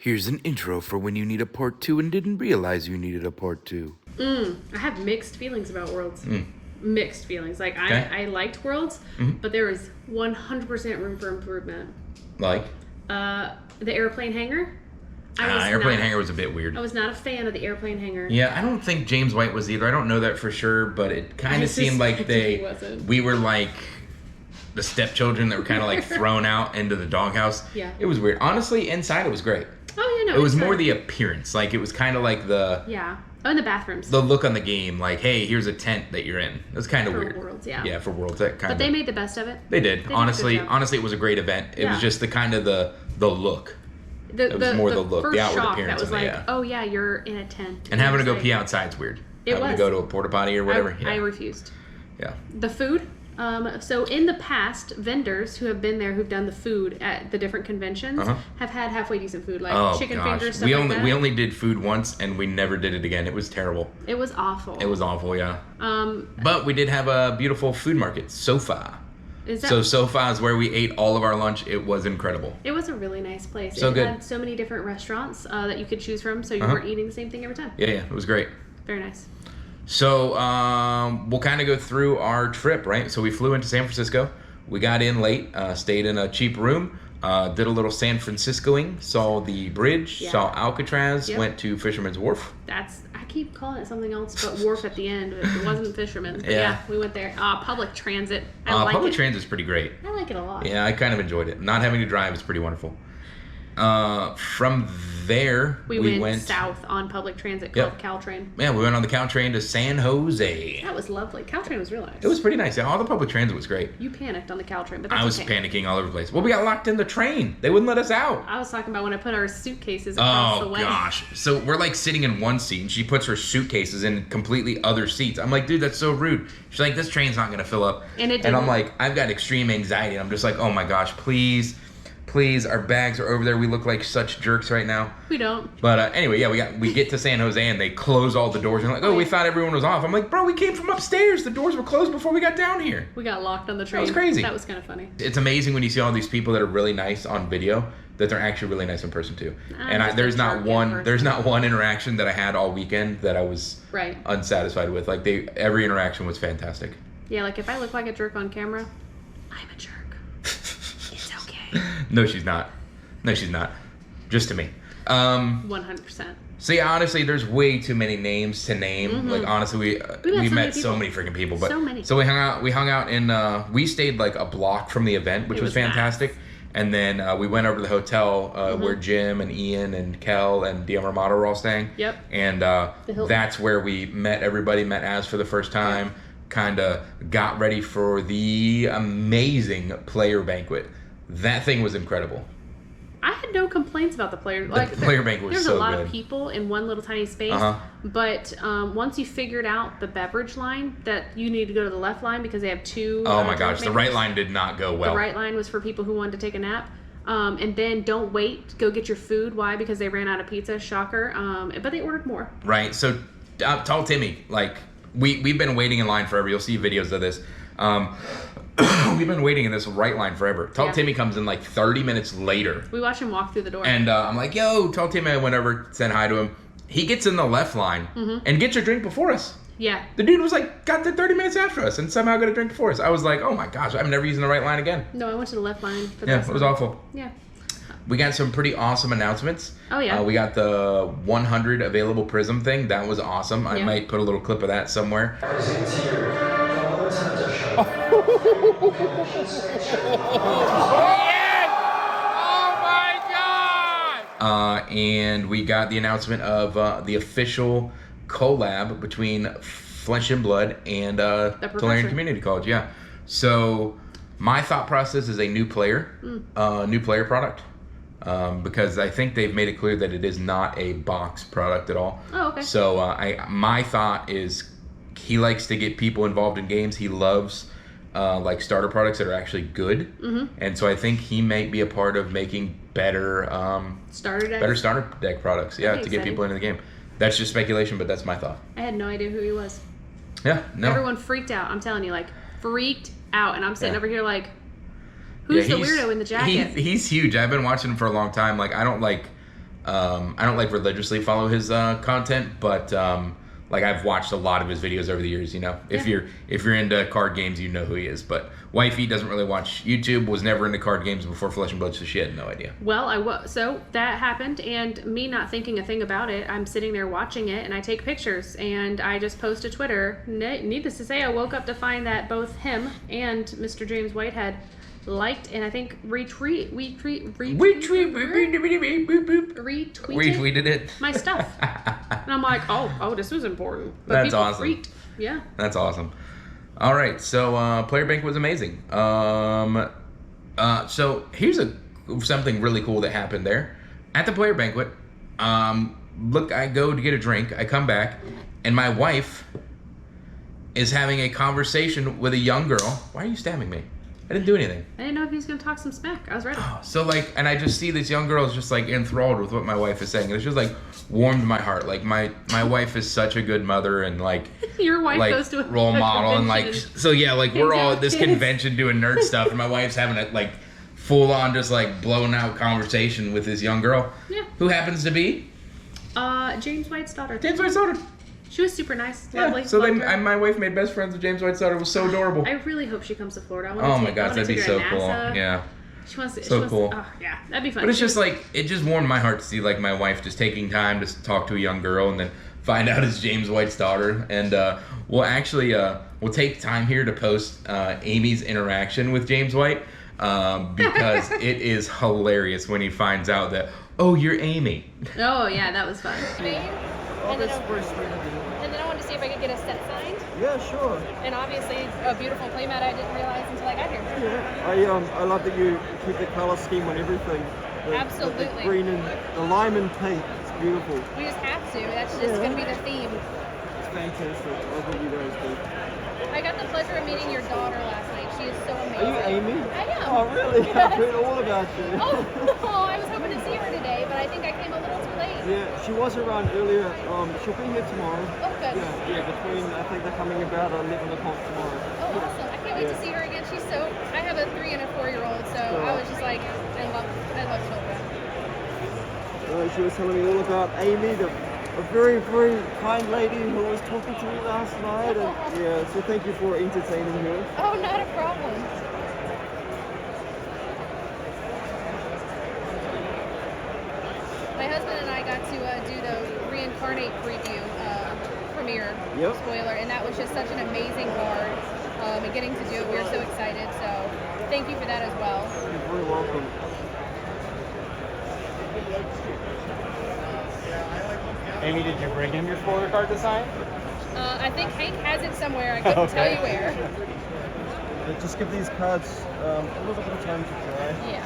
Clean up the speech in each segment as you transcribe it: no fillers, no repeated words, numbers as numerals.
Here's an intro for when you need a part 2 and didn't realize you needed a part 2. I have mixed feelings about Worlds. Mixed feelings. Like, Okay. I liked Worlds, but there was 100% room for improvement. Like? The airplane hangar. Airplane hangar was a bit weird. I was not a fan of the airplane hangar. Yeah, I don't think James White was either. I don't know that for sure, but it kind I of seemed like suspected he wasn't. we were like the stepchildren that were kind of like thrown out into the doghouse. Yeah. It was weird. Honestly, inside it was great. Oh, yeah, no. It was it's more fine. the appearance. Like, it was kind of like Yeah. Oh, in the bathrooms. the look on the game. Like, hey, here's a tent that you're in. It was kind of For weird. Worlds, yeah. Yeah, for Worlds. That kind But of. they made the best of it. They did. a good Honestly, job. it was a great event. It Yeah. was just the kind of the look. It was more the look, the first outward shock appearance that was of it, like, yeah. oh, yeah, you're in a tent. And having to go It's pee like- outside's weird. It having was. to go to a porta potty or whatever. I Yeah. refused. Yeah. The food. So in the past, vendors who have been there, who've done the food at the different conventions, have had halfway decent food, like Oh chicken gosh, fingers, stuff we like only that. we only did food once and we never did it again. It was terrible. It was awful. It was awful, yeah. Um, But we did have a beautiful food market, Sofa. is that? So Sofa is where we ate all of our lunch. It was incredible. It was a really nice place. So it good. had so many different restaurants that you could choose from, so you weren't eating the same thing every time. Yeah, it was great. Very nice. So we'll kind of go through our trip, right? So we flew into San Francisco. We got in late, stayed in a cheap room, did a little San Franciscoing, saw the bridge, Yeah. saw Alcatraz, Yep. went to Fisherman's Wharf. I keep calling it something else, but wharf at the end. It wasn't Fisherman's. But Yeah. yeah, we went there. Public transit. I like Public it. transit's pretty great. I like it a lot. Yeah, I kind of enjoyed it. Not having to drive is pretty wonderful. From there, We went south on public transit called Caltrain. Yeah, we went on the Caltrain to San Jose. That was lovely. Caltrain was real nice. It was pretty nice. Yeah, all the public transit was great. You panicked on the Caltrain, but that's I was okay. panicking all over the place. Well, we got locked in the train. They wouldn't let us out. I was talking about when I put our suitcases across the Oh way. gosh. So we're like sitting in one seat and she puts her suitcases in completely other seats. I'm like, dude, that's so rude. She's like, this train's not gonna fill up. And it And I'm didn't. like, I've got extreme anxiety. I'm just like, oh my gosh, please, our bags are over there. We look like such jerks right now. We don't. But anyway, yeah, we get to San Jose and they close all the doors. And like, oh, we thought everyone was off. I'm like, bro, we came from upstairs. The doors were closed before we got down here. We got locked on the train. was crazy. That was kind of funny. It's amazing when you see all these people that are really nice on video that they're actually really nice in person too. And just a there's not jerk in one person. there's not one interaction that I had all weekend that I was Right. unsatisfied with. Like every interaction was fantastic. Yeah, like if I look like a jerk on camera, I'm a jerk. It's okay. No, she's not. No, she's not. Just to me. 100%. So yeah, honestly, there's way too many names to name. Like honestly, we so met many so people. many freaking people. But So many. So we hung out in. We stayed like a block from the event, which It was was nice. fantastic. And then we went over to the hotel where Jim and Ian and Kel and Diamoramato were all staying. Yep. And Hilton. that's where we met everybody. Met Az for the first time. Kind of got ready for the amazing player banquet. That thing was incredible. I had no complaints about the player. player banquet was There's so a lot good. of people in one little tiny space, Uh-huh. but once you figured out the beverage line, that you need to go to the left line because they have two. Oh my drink gosh, the makers. right line did not go well. The right line was for people who wanted to take a nap. And then don't wait. Go get your food. Why? Because they ran out of pizza. Shocker. But they ordered more. Right. So, tell Timmy, like, we've been waiting in line forever. You'll see videos of this. We've been waiting in this right line forever. Tall Yeah. Timmy comes in like 30 minutes later. We watched him walk through the door. And I'm like, yo, Tall Timmy. I went over, said hi to him. He gets in the left line and gets your drink before us. yeah. The dude was like, got there 30 minutes after us and somehow got a drink before us. I was like, oh my gosh, I'm never using the right line again. No, I went to the left line. For Yeah, this it was one. awful. Yeah. We got some pretty awesome announcements. Oh, yeah. We got the 100 available Prism thing. That was awesome. I Yeah. might put a little clip of that somewhere. And we got the announcement of the official collab between Flesh and Blood and Tulare Professor. Community College. Yeah. So my thought process is a new player product. Because I think they've made it clear that it is not a box product at all. Oh, okay. So my thought is he likes to get people involved in games. He loves like starter products that are actually good, and so I think he might be a part of making better Starter deck. better starter deck products. Yeah, That'd to be get people into the game. That's just speculation, but that's my thought. I had no idea who he was. Yeah, no. Everyone freaked out. I'm telling you, like, freaked out. And I'm sitting Yeah. over here like, who's Yeah, the he's- weirdo in the jacket? He's huge. I've been watching him for a long time. Like I don't like I don't like religiously follow his content, but like I've watched a lot of his videos over the years. You know, if you're into card games, you know who he is. But wifey doesn't really watch YouTube. Was never into card games before Flesh and Blood, so she had no idea. Well, so that happened, and me not thinking a thing about it, I'm sitting there watching it, and I take pictures, and I just post to Twitter. Needless to say, I woke up to find that both him and Mr. James Whitehead liked and I think retweeted it. my stuff, and I'm like, oh, this was important. But That's people awesome. Yeah, that's awesome. All right, so Player Bank was amazing. So here's something really cool that happened there at the Player Banquet. Look, I go to get a drink. I come back, and my wife is having a conversation with a young girl. Why are you stabbing me? I didn't do anything. I didn't know if he was going to talk some smack. I was ready. So like, and I just see this young girl is just like enthralled with what my wife is saying. And it's just like warmed my heart. Like my wife is such a good mother and like Your wife like goes to a role model and like so yeah, like we're all at this kids. convention doing nerd stuff and my wife's having a like full on just like blown out conversation with this young girl. Yeah. Who happens to be James White's daughter. James White's daughter. She was super nice, Yeah. lovely. So loved then her. my wife made best friends with James White's daughter. It was so adorable. I really hope she comes to Florida. Oh my gosh, that'd be so cool. Yeah. She wants to. So she wants cool. To, oh, yeah, that'd be fun. But it's just like, it just warmed my heart to see like my wife just taking time to talk to a young girl and then find out it's James White's daughter. And we'll actually, we'll take time here to post Amy's interaction with James White because it is hilarious when he finds out that, oh, you're Amy. Oh yeah, that was fun. And then I wanted to see if I could get a set signed. Yeah, sure. And obviously a beautiful playmat I didn't realize until I got here. Yeah, I love that you keep the color scheme on everything. Absolutely. The green and the lime and pink. It's beautiful. We just have to. That's just going to be the theme. It's fantastic. I love what you guys do. I got the pleasure of meeting your daughter last night. She is so amazing. Are you Amy? I am. Oh, really? Yes. I've heard all about you. Oh, no, I was hoping to see her today, but I think I came a little too late. Yeah, she was around earlier. She'll be here tomorrow. Oh, good. Yeah, between, I think they're coming about 11 o'clock tomorrow. Oh, awesome. I can't wait to see her again. She's so, I have a 3 and a 4-year-old, so I was just like, I love children. She was telling me all about Amy, a very, very kind lady who was talking to me last night. And yeah, so thank you for entertaining her. Oh, not a problem. My husband and I got to do the Reincarnate preview premiere spoiler, and that was just such an amazing card. And getting to do it, we were so excited. So thank you for that as well. You're very welcome. Amy, did you bring him your spoiler card to sign? I think Hank has it somewhere. I couldn't tell you where. Just give these cards a little bit of time to dry. Yeah.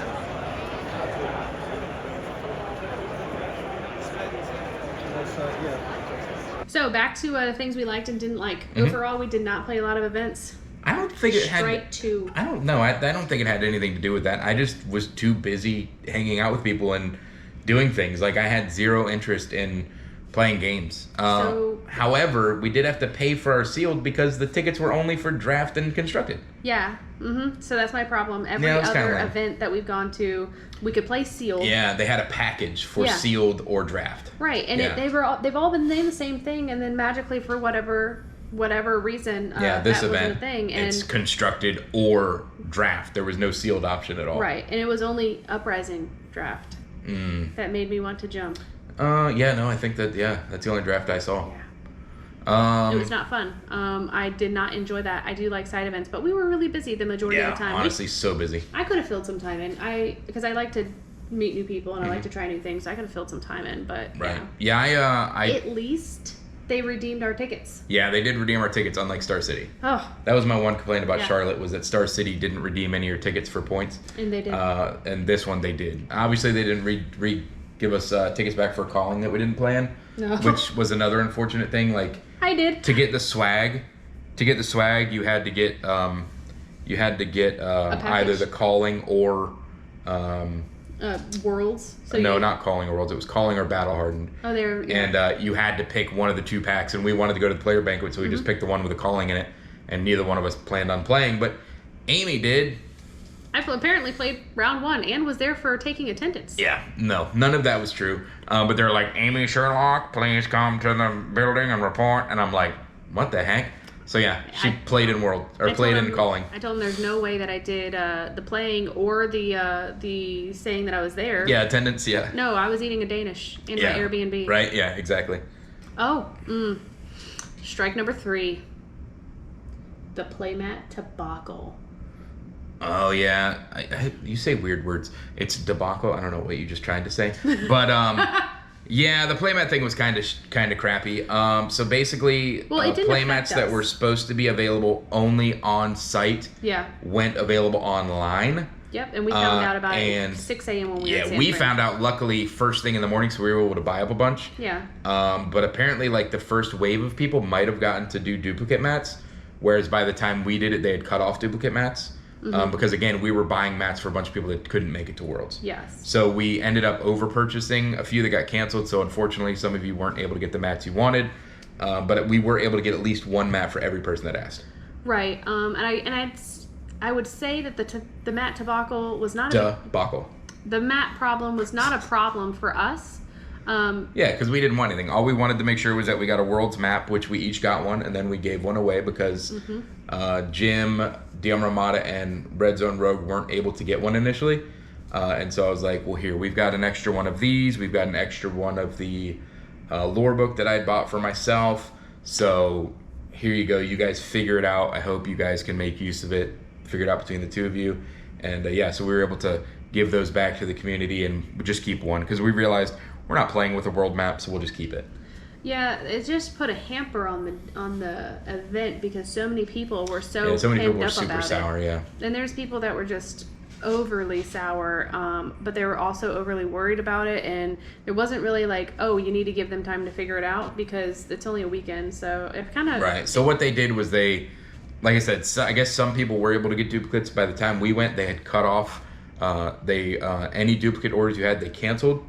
Yeah. So back to things we liked and didn't like. Overall, we did not play a lot of events. I don't think it had. Strike 2. I don't know. I don't think it had anything to do with that. I just was too busy hanging out with people and doing things. Like I had zero interest in playing games. However, we did have to pay for our sealed because the tickets were only for draft and constructed. Yeah. So that's my problem. Every Yeah, it's kinda other lame. event that we've gone to, we could play sealed. Yeah, they had a package for Yeah. sealed or draft. Right, and Yeah. they've all been named the same thing, and then magically for whatever reason, Yeah, this that event, wasn't a thing. And it's constructed or draft. There was no sealed option at all. right, and it was only Uprising draft that made me want to jump. Yeah, no, I think that's the only draft I saw. It was not fun. I did not enjoy that. I do like side events, but we were really busy the majority of the time. Honestly, so busy. I could have filled some time in. Because I like to meet new people and I like to try new things. So I could have filled some time in, but Right. Yeah, I at least they redeemed our tickets. yeah, they did redeem our tickets, unlike Star City. Oh, That was my one complaint about Yeah. Charlotte was that Star City didn't redeem any of your tickets for points. and they did. And this one they did. Obviously, they didn't give us tickets back for calling that we didn't plan, No. which was another unfortunate thing. Like I did. to get the swag, you had to get either package? the calling or Worlds. So no, you, not calling or worlds. It was calling or battle hardened. Oh, they were. Yeah. And you had to pick one of the 2 packs, and we wanted to go to the player banquet, so we just picked the one with the calling in it, and neither one of us planned on playing, but Amy did. I apparently played round 1 and was there for taking attendance. Yeah, no, none of that was true. But they're like, Amy Sherlock, please come to the building and report. And I'm like, what the heck? So yeah, she played in World, or I played told in him- Calling. I told him there's no way that I did the playing or the saying that I was there. Yeah, attendance, yeah. No, I was eating a Danish in Yeah, my Airbnb. Right, yeah, exactly. Oh, strike number 3. The playmat debacle. Oh yeah, you say weird words. It's debacle. I don't know what you just tried to say, but yeah, the playmat thing was kind of crappy. So basically, Well, it didn't playmats affect that us. were supposed to be available only on site Yeah. went available online. Yep, and we found out about it and at 6 a.m. when we were in Yeah, San we Fran. found out luckily first thing in the morning, so we were able to buy up a bunch. Yeah. But apparently, like the first wave of people might have gotten to do duplicate mats, whereas by the time we did it, they had cut off duplicate mats. Because again, we were buying mats for a bunch of people that couldn't make it to Worlds. Yes. So we ended up over purchasing a few that got canceled. So unfortunately, some of you weren't able to get the mats you wanted. But we were able to get at least one mat for every person that asked. Right. I would say that the mat debacle was not Debacle. the mat problem was not a problem for us. Yeah, because we didn't want anything. All we wanted to make sure was that we got a Worlds map, which we each got one, and then we gave one away because Jim, DM Ramada, and Red Zone Rogue weren't able to get one initially. And so I was like, well, here, we've got an extra one of these. We've got an extra one of the lore book that I had bought for myself. So here you go. You guys figure it out. I hope you guys can make use of it. Figure it out between the two of you. And yeah, so we were able to give those back to the community and just keep one because we realized we're not playing with a world map, so we'll just keep it. Yeah, it just put a hamper on the event because so many people were so Yeah, so many people penned were up super about sour, it. yeah. And there's people that were just overly sour, but they were also overly worried about it, and there wasn't really like, oh, you need to give them time to figure it out because it's only a weekend, so it kind of Right. So what they did was they, like I said, I guess some people were able to get duplicates. By the time we went, they had cut off any duplicate orders you had, they canceled.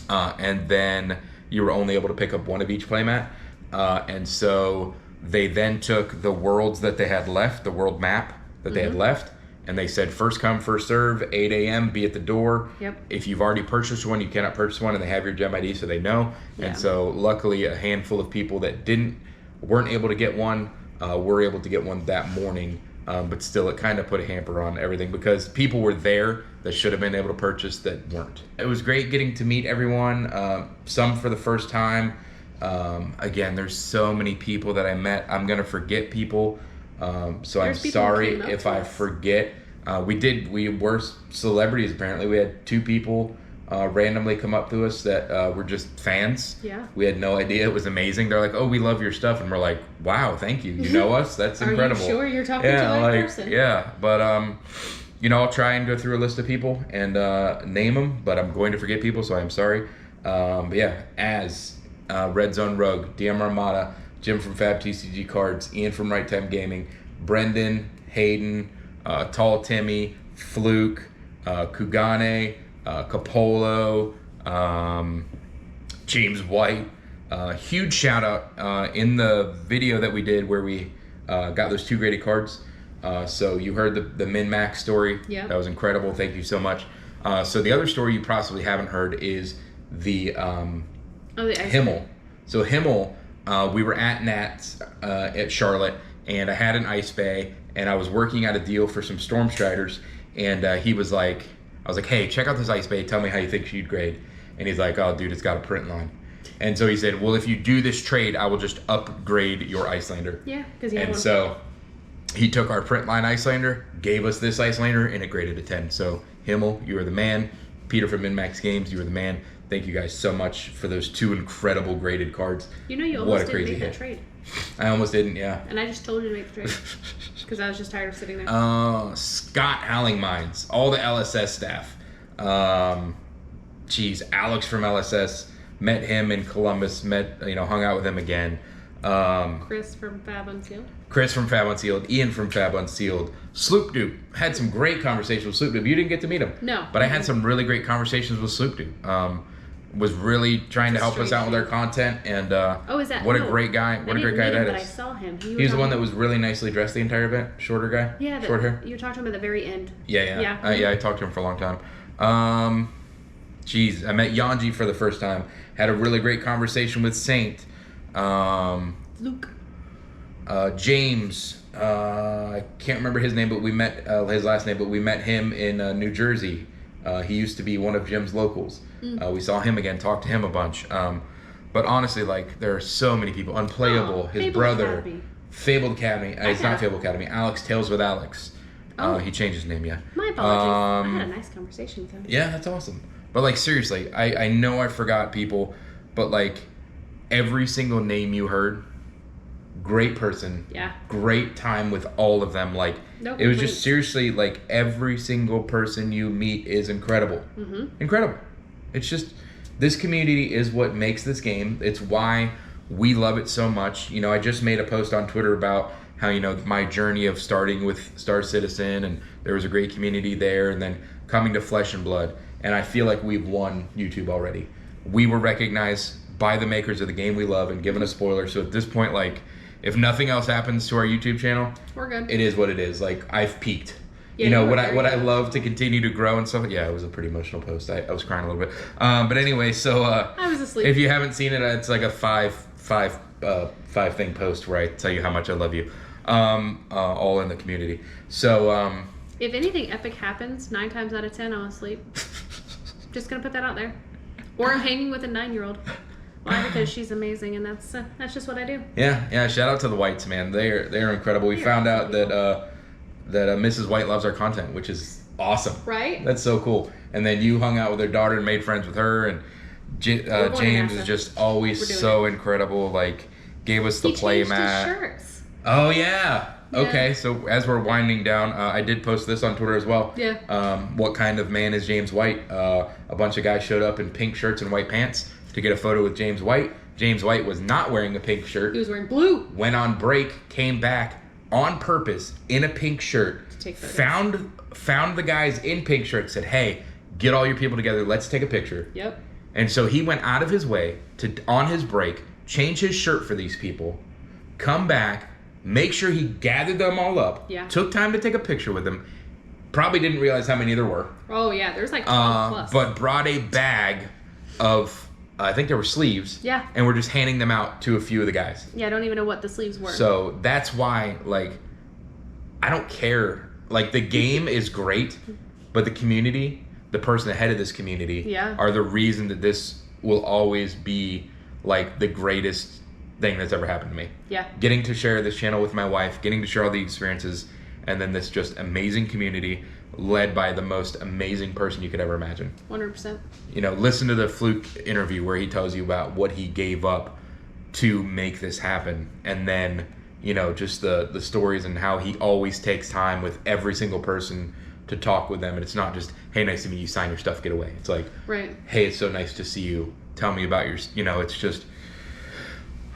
And then you were only able to pick up one of each playmat. And so they then took the worlds that they had left, the world map that they had left, and they said first come, first serve, 8 a.m., be at the door. Yep. If you've already purchased one, you cannot purchase one, and they have your gem ID so they know. Yeah. And so luckily a handful of people that weren't able to get one were able to get one that morning. But still, it kind of put a hamper on everything because people were there that should have been able to purchase that weren't. It was great getting to meet everyone, some for the first time. Again, there's so many people that I met. I'm going to forget people, so I'm There's people who sorry came up if to I us. forget. We were celebrities apparently. We had 2 people randomly come up to us that were just fans. Yeah. We had no idea. It was amazing. They're like, oh, we love your stuff. And we're like, wow, thank you. You know us? That's Are you incredible. sure you're talking to that person? Yeah, but I'll try and go through a list of people and name them, but I'm going to forget people, so I'm sorry. But yeah, as Red Zone Rogue, DM Armada, Jim from Fab TCG Cards, Ian from Right Time Gaming, Brendan, Hayden, Tall Timmy, Fluke, Kugane, Capolo, James White. Huge shout out in the video that we did where we got those 2 graded cards. So you heard the Min-Max story. Yeah. That was incredible. Thank you so much. So the other story you possibly haven't heard is the Himmel. So Himmel, we were at Nats at Charlotte, and I had an ice bay, and I was working out a deal for some Storm Striders, and I was like, hey, check out this ice bay. Tell me how you think you'd grade. And he's like, oh, dude, it's got a print line. And so he said, well, if you do this trade, I will just upgrade your Icelander. Yeah, because he had And one. so he took our print line Icelander, gave us this Icelander, and it graded a 10. So Himmel, you are the man. Peter from Min-Max Games, you are the man. Thank you guys so much for those 2 incredible graded cards. You know, you What almost a didn't crazy make that hit. trade, I almost didn't, yeah. and I just told you to make the trade because I was just tired of sitting there. Scott Allingmines, all the LSS staff. Alex from LSS, met him in Columbus, hung out with him again. Chris from Fab Unsealed. Chris from Fab Unsealed, Ian from Fab Unsealed, Sloop Dude. Had some great conversations with Sloop Dude. You didn't get to meet him. No. But I had some really great conversations with Sloop Dude. was really trying to help us out with our content, and Oh, is that? what a oh, great guy! What a great guy that But I is. saw him. He's the one that was really nicely dressed the entire event. Shorter guy. Yeah, Short hair. You were talking about the very end. Yeah. Yeah. I talked to him for a long time. Geez, I met Yanji for the first time. Had a really great conversation with Saint. Luke. James. I can't remember his name, but we met his last name, but we met him in New Jersey. He used to be one of Jim's locals. We saw him again, talked to him a bunch. But honestly, like, there are so many people. Unplayable, his Fabled brother, Academy. Fabled Academy. It's Okay. not Fabled Academy. Alex Tales with Alex. Oh. He changed his name, yeah. My apologies. I had a nice conversation with him. Yeah, that's awesome. But like, seriously, I know I forgot people, but like, every single name you heard, great person. Yeah. Great time with all of them. Like, No it was complaints. just seriously, like, every single person you meet is incredible. Mm-hmm. Incredible. It's just, this community is what makes this game. It's why we love it so much. You know, I just made a post on Twitter about how, you know, my journey of starting with Star Citizen, and there was a great community there, and then coming to Flesh and Blood. And I feel like we've won YouTube already. We were recognized by the makers of the game we love and given a spoiler. So at this point, like, if nothing else happens to our YouTube channel, We're good. it is what it is. Like, I've peaked. Yeah, You know, you were what very I good. love to continue to grow and stuff. Yeah, it was a pretty emotional post. I was crying a little bit. But anyway, so I was asleep. if you haven't seen it, it's like a five thing post where I tell you how much I love you, all in the community. So If anything epic happens, 9 times out of 10, I'll sleep. Just gonna put that out there. Or I'm hanging with a 9-year-old. Why? Because she's amazing, and that's just what I do. yeah. Shout out to the Whites, man. They're incredible. We found out that Mrs. White loves our content, which is awesome. Right? That's so cool. And then you hung out with her daughter and made friends with her, and going to James NASA. is just always We're doing so incredible. Like, gave us the He play changed mat. his shirts. Oh yeah. Yeah. Okay, so as we're winding down, I did post this on Twitter as well. Yeah. What kind of man is James White? A bunch of guys showed up in pink shirts and white pants to get a photo with James White. James White was not wearing a pink shirt. He was wearing blue. Went on break, came back on purpose in a pink shirt. To take photos. Found the guys in pink shirts. Said, "Hey, get all your people together. Let's take a picture." Yep. And so he went out of his way to, on his break, change his shirt for these people, come back, make sure he gathered them all up, Yeah. took time to take a picture with them, probably didn't realize how many there were, Oh yeah, there's like 12 plus. but brought a bag of, I think there were sleeves, Yeah. and we're just handing them out to a few of the guys. Yeah, I don't even know what the sleeves were. So that's why, like, I don't care. Like, the game is great, but the community, the person ahead of this community, Yeah. are the reason that this will always be, like, the greatest thing that's ever happened to me. Yeah. Getting to share this channel with my wife, getting to share all the experiences, and then this just amazing community led by the most amazing person you could ever imagine. 100%. You know, listen to the Fluke interview where he tells you about what he gave up to make this happen, and then, you know, just the stories and how he always takes time with every single person to talk with them. And it's not just, hey, nice to meet you, sign your stuff, get away. It's like, Right. hey, it's so nice to see you, tell me about your, you know, it's just,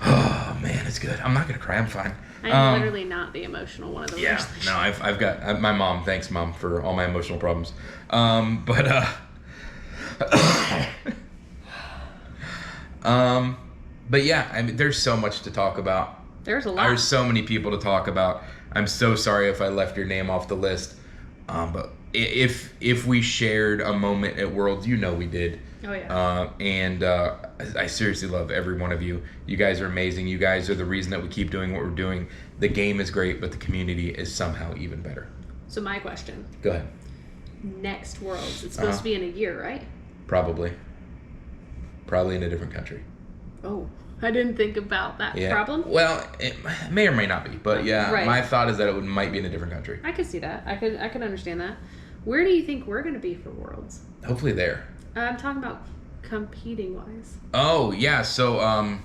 oh man, it's good. I'm not gonna cry, I'm fine. I'm literally not the emotional one of the Yeah, worst. no, I've got my mom. Thanks, Mom, for all my emotional problems. But yeah, I mean, there's so much to talk about. There's a lot. There's so many people to talk about. I'm so sorry if I left your name off the list. But if we shared a moment at Worlds, you know we did. Oh, yeah. And I seriously love every one of you. You guys are amazing. You guys are the reason that we keep doing what we're doing. The game is great, but the community is somehow even better. So my question. Go ahead. Next Worlds. It's supposed to be in a year, right? Probably in a different country. Oh, I didn't think about that Yeah. problem. Well, it may or may not be, but yeah, Right. my thought is that it might be in a different country. I could see that. I could understand that. Where do you think we're going to be for Worlds? Hopefully there. I'm talking about competing wise. Oh yeah, so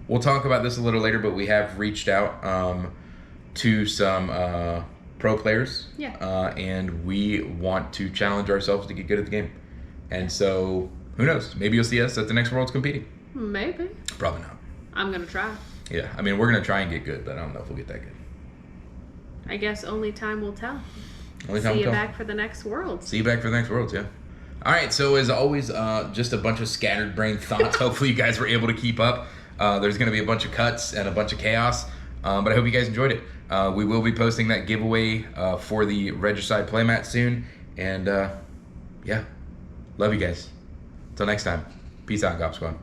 we'll talk about this a little later, but we have reached out to some pro players. Yeah. And we want to challenge ourselves to get good at the game. And so, who knows? Maybe you'll see us at the next Worlds competing. Maybe. Probably not. I'm going to try. Yeah, I mean, we're going to try and get good, but I don't know if we'll get that good. I guess only time will tell. Only time See will you tell. back for the next Worlds. See you back for the next Worlds, yeah. All right, so as always, just a bunch of scattered brain thoughts. Hopefully you guys were able to keep up. There's going to be a bunch of cuts and a bunch of chaos, but I hope you guys enjoyed it. We will be posting that giveaway for the Regicide playmat soon, and yeah, love you guys. Until next time, peace out, Gop Squad.